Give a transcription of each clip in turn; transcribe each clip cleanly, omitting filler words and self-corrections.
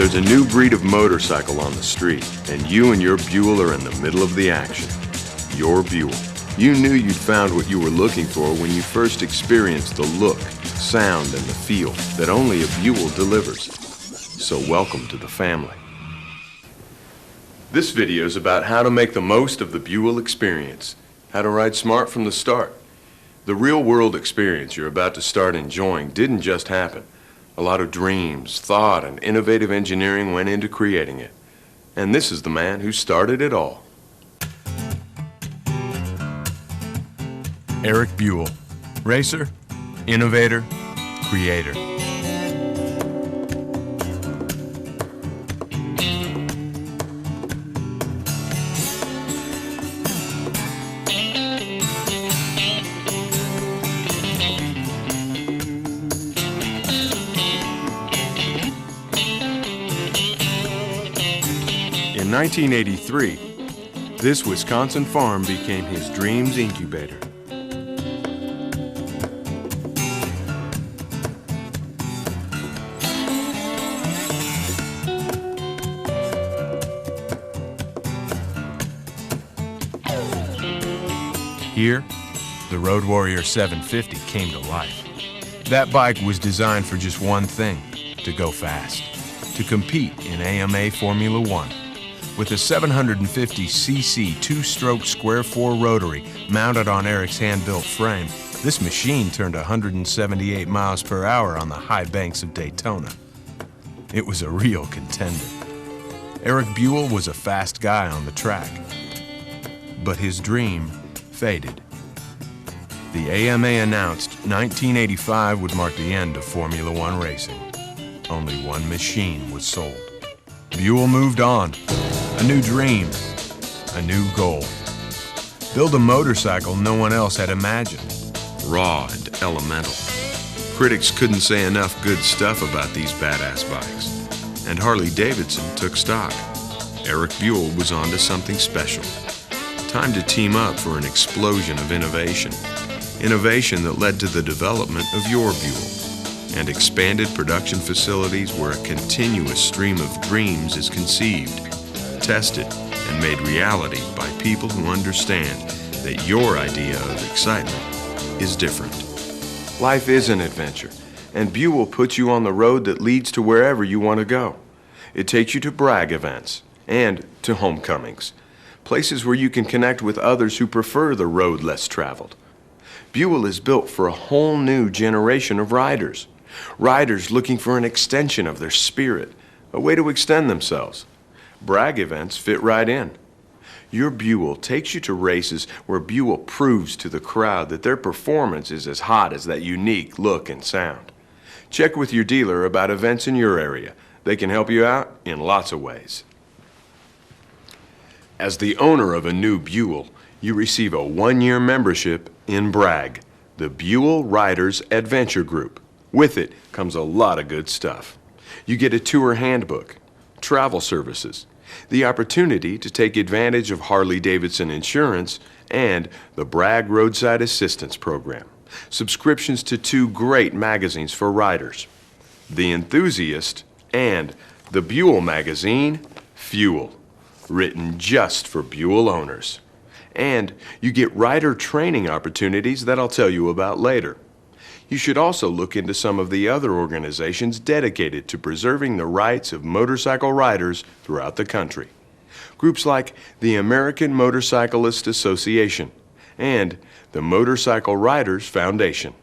There's a new breed of motorcycle on the street, and you and your Buell are in the middle of the action. Your Buell. You knew you'd found what you were looking for when you first experienced the look, sound, and the feel that only a Buell delivers. So welcome to the family. This video is about how to make the most of the Buell experience, how to ride smart from the start. The real-world experience you're about to start enjoying didn't just happen. A lot of dreams, thought, and innovative engineering went into creating it. And this is the man who started it all. Eric Buell, racer, innovator, creator. In 1983, this Wisconsin farm became his dreams incubator. Here, the Road Warrior 750 came to life. That bike was designed for just one thing, to go fast, to compete in AMA Formula One. With a 750cc two-stroke square four rotary mounted on Eric's hand-built frame, this machine turned 178 miles per hour on the high banks of Daytona. It was a real contender. Eric Buell was a fast guy on the track, but his dream faded. The AMA announced 1985 would mark the end of Formula One racing. Only one machine was sold. Buell moved on. A new dream, a new goal. Build a motorcycle no one else had imagined. Raw and elemental. Critics couldn't say enough good stuff about these badass bikes. And Harley-Davidson took stock. Eric Buell was onto something special. Time to team up for an explosion of innovation. Innovation that led to the development of your Buell and expanded production facilities where a continuous stream of dreams is conceived, tested, and made reality by people who understand that your idea of excitement is different. Life is an adventure, and Buell puts you on the road that leads to wherever you want to go. It takes you to brag events and to homecomings, places where you can connect with others who prefer the road less traveled. Buell is built for a whole new generation of riders. Riders looking for an extension of their spirit, a way to extend themselves. Brag events fit right in. Your Buell takes you to races where Buell proves to the crowd that their performance is as hot as that unique look and sound. Check with your dealer about events in your area. They can help you out in lots of ways. As the owner of a new Buell, you receive a one-year membership in BRAG, the Buell Riders Adventure Group. With it comes a lot of good stuff. You get a tour handbook, travel services, the opportunity to take advantage of Harley-Davidson insurance, and the BRAG Roadside Assistance Program. Subscriptions to 2 great magazines for riders, The Enthusiast and the Buell magazine, Fuel, written just for Buell owners. And you get rider training opportunities that I'll tell you about later. You should also look into some of the other organizations dedicated to preserving the rights of motorcycle riders throughout the country. Groups like the American Motorcyclist Association and the Motorcycle Riders Foundation.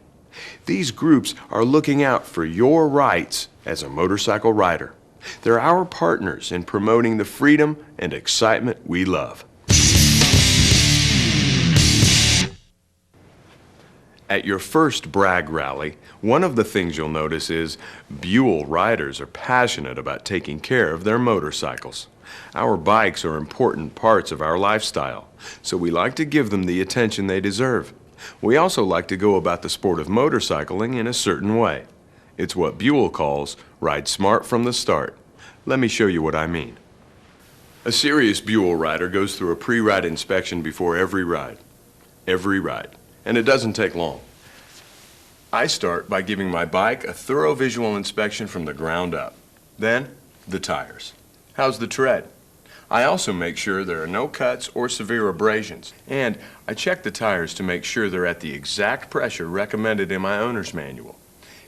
These groups are looking out for your rights as a motorcycle rider. They're our partners in promoting the freedom and excitement we love. At your first brag rally, one of the things you'll notice is Buell riders are passionate about taking care of their motorcycles. Our bikes are important parts of our lifestyle, so we like to give them the attention they deserve. We also like to go about the sport of motorcycling in a certain way. It's what Buell calls ride smart from the start. Let me show you what I mean. A serious Buell rider goes through a pre-ride inspection before every ride. And it doesn't take long. I start by giving my bike a thorough visual inspection from the ground up. Then, the tires. How's the tread? I also make sure there are no cuts or severe abrasions, and I check the tires to make sure they're at the exact pressure recommended in my owner's manual.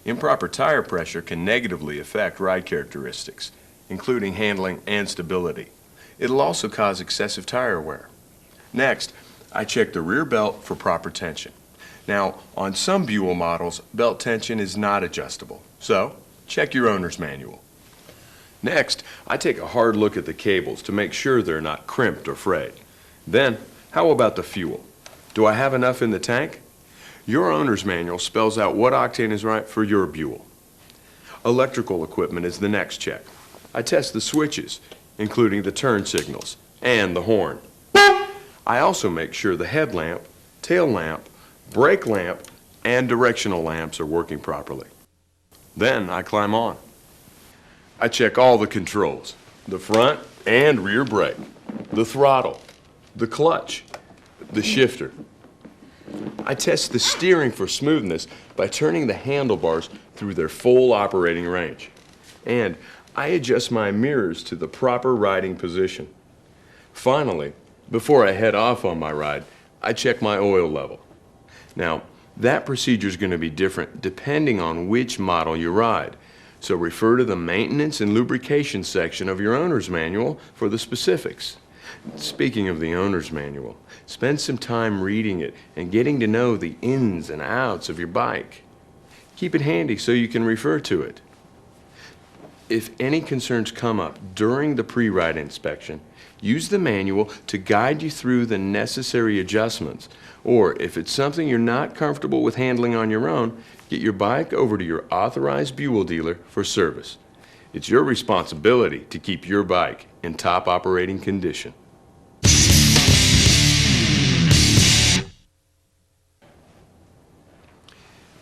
Improper tire pressure can negatively affect ride characteristics, including handling and stability. It'll also cause excessive tire wear. Next, I check the rear belt for proper tension. Now, on some Buell models, belt tension is not adjustable, so check your owner's manual. Next, I take a hard look at the cables to make sure they're not crimped or frayed. Then, how about the fuel? Do I have enough in the tank? Your owner's manual spells out what octane is right for your Buell. Electrical equipment is the next check. I test the switches, including the turn signals and the horn. I also make sure the headlamp, tail lamp, brake lamp, and directional lamps are working properly. Then I climb on. I check all the controls, the front and rear brake, the throttle, the clutch, the shifter. I test the steering for smoothness by turning the handlebars through their full operating range. And I adjust my mirrors to the proper riding position. Finally, before I head off on my ride, I check my oil level. Now, that procedure is going to be different depending on which model you ride. So refer to the maintenance and lubrication section of your owner's manual for the specifics. Speaking of the owner's manual, spend some time reading it and getting to know the ins and outs of your bike. Keep it handy so you can refer to it. If any concerns come up during the pre-ride inspection, use the manual to guide you through the necessary adjustments. Or if it's something you're not comfortable with handling on your own, get your bike over to your authorized Buell dealer for service. It's your responsibility to keep your bike in top operating condition.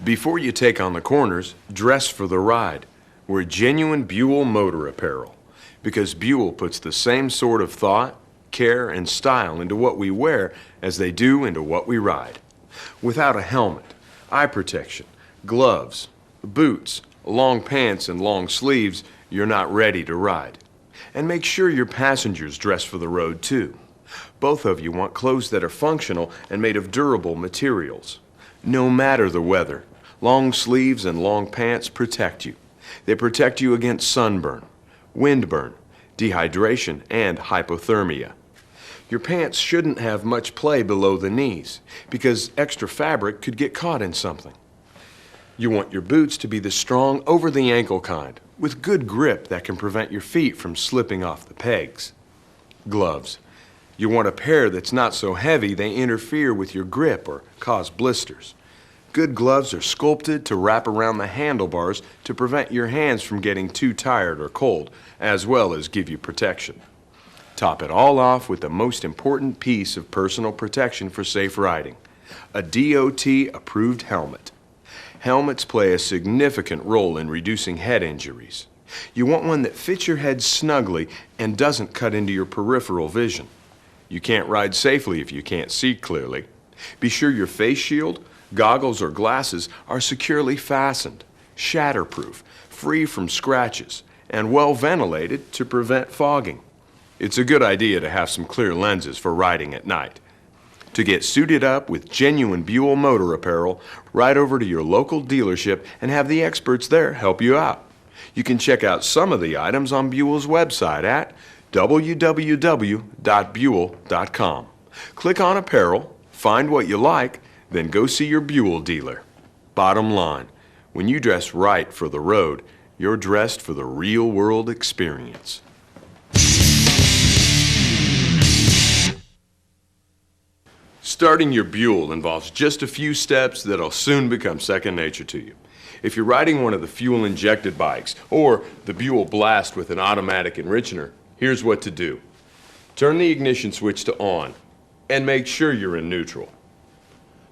Before you take on the corners, dress for the ride. Wear genuine Buell motor apparel, because Buell puts the same sort of thought, care, and style into what we wear as they do into what we ride. Without a helmet, eye protection, gloves, boots, long pants, and long sleeves, you're not ready to ride. And make sure your passengers dress for the road too. Both of you want clothes that are functional and made of durable materials. No matter the weather, long sleeves and long pants protect you. They protect you against sunburn, windburn, dehydration, and hypothermia. Your pants shouldn't have much play below the knees because extra fabric could get caught in something. You want your boots to be the strong over-the-ankle kind with good grip that can prevent your feet from slipping off the pegs. Gloves. You want a pair that's not so heavy they interfere with your grip or cause blisters. Good gloves are sculpted to wrap around the handlebars to prevent your hands from getting too tired or cold, as well as give you protection. Top it all off with the most important piece of personal protection for safe riding, a DOT-approved helmet. Helmets play a significant role in reducing head injuries. You want one that fits your head snugly and doesn't cut into your peripheral vision. You can't ride safely if you can't see clearly. Be sure your face shield, goggles, or glasses are securely fastened, shatterproof, free from scratches, and well ventilated to prevent fogging. It's a good idea to have some clear lenses for riding at night. To get suited up with genuine Buell motor apparel, ride over to your local dealership and have the experts there help you out. You can check out some of the items on Buell's website at www.buell.com. Click on apparel, find what you like, then go see your Buell dealer. Bottom line, when you dress right for the road, you're dressed for the real-world experience. Starting your Buell involves just a few steps that'll soon become second nature to you. If you're riding one of the fuel-injected bikes or the Buell Blast with an automatic enrichener, here's what to do. Turn the ignition switch to on and make sure you're in neutral.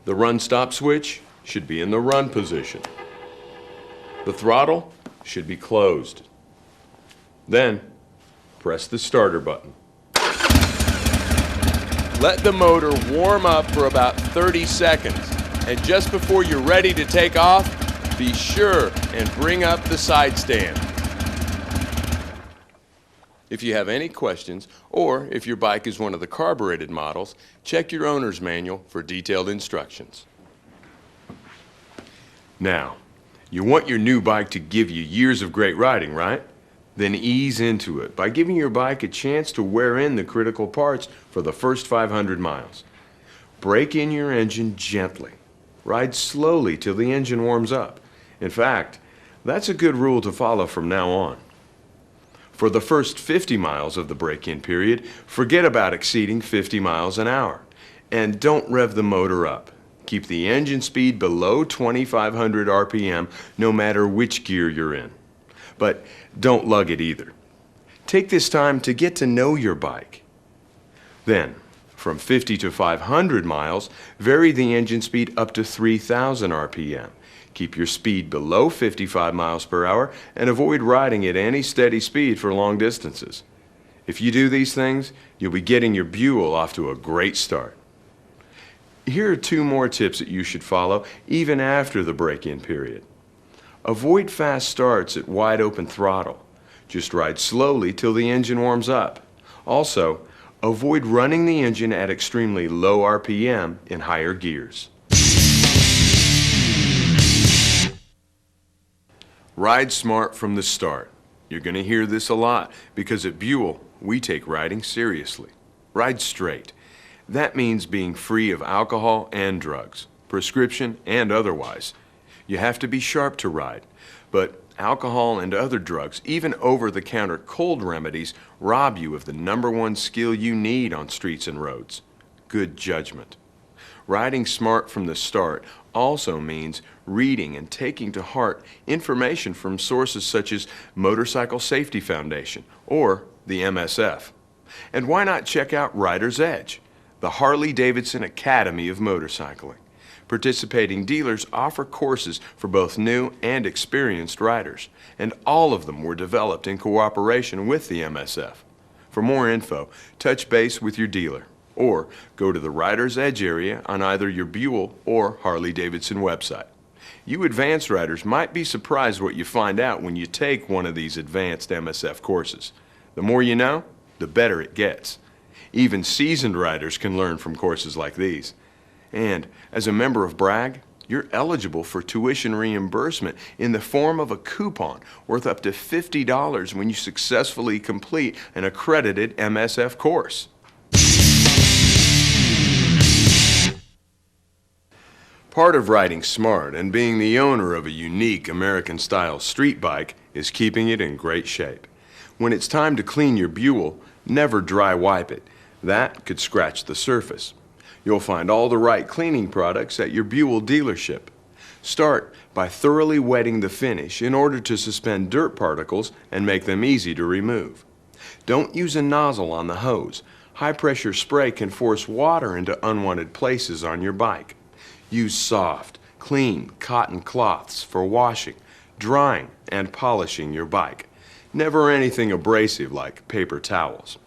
The run-stop switch should be in the run position. The throttle should be closed. Then, press the starter button. Let the motor warm up for about 30 seconds, and just before you're ready to take off, be sure and bring up the side stand. If you have any questions, or if your bike is one of the carbureted models, check your owner's manual for detailed instructions. Now, you want your new bike to give you years of great riding, right? Then ease into it by giving your bike a chance to wear in the critical parts for the first 500 miles. Break in your engine gently. Ride slowly till the engine warms up. In fact, that's a good rule to follow from now on. For the first 50 miles of the break-in period, forget about exceeding 50 miles an hour. And don't rev the motor up. Keep the engine speed below 2,500 RPM no matter which gear you're in. But don't lug it either. Take this time to get to know your bike. Then, from 50 to 500 miles, vary the engine speed up to 3,000 RPM. Keep your speed below 55 miles per hour and avoid riding at any steady speed for long distances. If you do these things, you'll be getting your Buell off to a great start. Here are 2 more tips that you should follow even after the break-in period. Avoid fast starts at wide open throttle. Just ride slowly till the engine warms up. Also, avoid running the engine at extremely low RPM in higher gears. Ride smart from the start. You're going to hear this a lot because at Buell, we take riding seriously. Ride straight. That means being free of alcohol and drugs, prescription and otherwise. You have to be sharp to ride, but alcohol and other drugs, even over-the-counter cold remedies, rob you of the #1 skill you need on streets and roads: good judgment. Riding smart from the start also means reading and taking to heart information from sources such as Motorcycle Safety Foundation or the MSF. And why not check out Rider's Edge, the Harley-Davidson Academy of Motorcycling? Participating dealers offer courses for both new and experienced riders, and all of them were developed in cooperation with the MSF. For more info, touch base with your dealer, or go to the Rider's Edge area on either your Buell or Harley-Davidson website. You advanced riders might be surprised what you find out when you take one of these advanced MSF courses. The more you know, the better it gets. Even seasoned riders can learn from courses like these. And as a member of BRAG, you're eligible for tuition reimbursement in the form of a coupon worth up to $50 when you successfully complete an accredited MSF course. Part of riding smart and being the owner of a unique American-style street bike is keeping it in great shape. When it's time to clean your Buell, never dry wipe it. That could scratch the surface. You'll find all the right cleaning products at your Buell dealership. Start by thoroughly wetting the finish in order to suspend dirt particles and make them easy to remove. Don't use a nozzle on the hose. High-pressure spray can force water into unwanted places on your bike. Use soft, clean cotton cloths for washing, drying, and polishing your bike. Never anything abrasive like paper towels.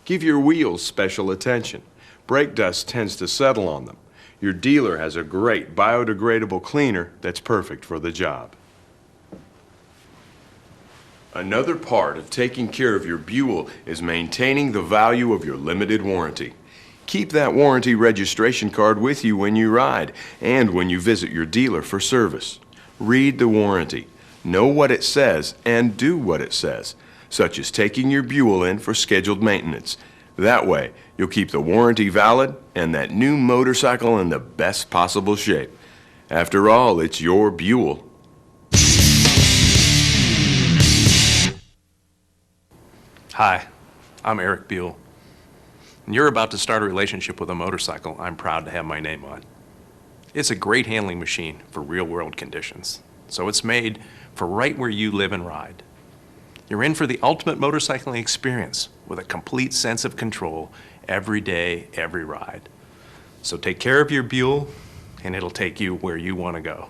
Give your wheels special attention. Brake dust tends to settle on them. Your dealer has a great biodegradable cleaner that's perfect for the job. Another part of taking care of your Buell is maintaining the value of your limited warranty. Keep that warranty registration card with you when you ride and when you visit your dealer for service. Read the warranty, know what it says, and do what it says, such as taking your Buell in for scheduled maintenance. That way, you'll keep the warranty valid and that new motorcycle in the best possible shape. After all, it's your Buell. Hi, I'm Eric Buell. And you're about to start a relationship with a motorcycle I'm proud to have my name on. It's a great handling machine for real-world conditions, so it's made for right where you live and ride. You're in for the ultimate motorcycling experience with a complete sense of control every day, every ride. So take care of your Buell, and it'll take you where you want to go.